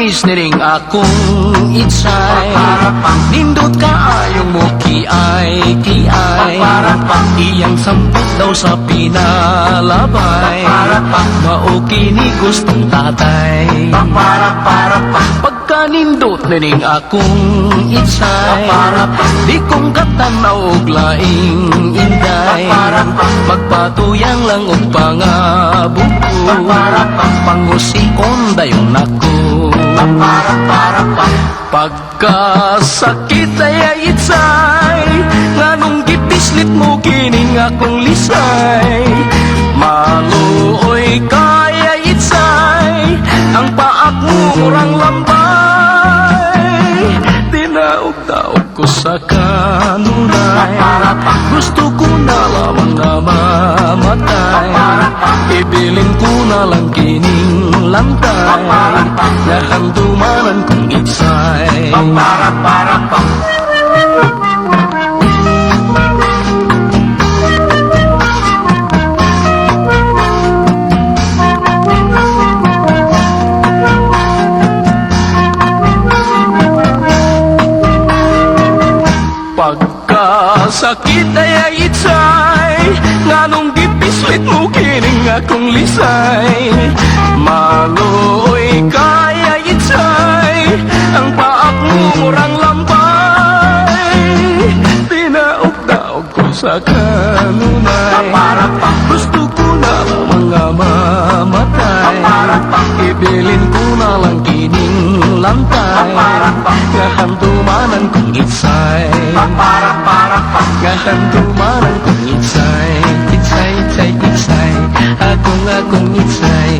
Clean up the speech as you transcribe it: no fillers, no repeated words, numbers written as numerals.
langis niring akong itsay. Nindot ka ayong mo kiay. Iyang sampit daw sa pinalabay. Maoki ni gustong tatay. Pagkanindot niring akong itsay, di kong katanaw og laing inday. Magpatuyang lang og pangabuko, pangusikon dayon ako. Pagkasakit ay itsay, nganong gipislit mo kining akong lisay. Maluoy kaya itsay, ang paak mo murang lambay. Dinaog-daog ko sa kanunay, gusto ko na lamang na mamatay. Ibilin ko na lang kining lantay, nahandumanan kong itsay. Pagkasakit ay itsay, nganong gipislit mo kining akong lisay. Maluoy kaya itsay, ang paak mo murang lampay. Dinaog-daog ko sa kanunay, gusto ko na lamang nga mamatay. Ibilin ko na lang kining lantay, ngahandumanan kong itsay. Ngahandumanan kong itsay. Itsay, itsay, itsay, akong itsay.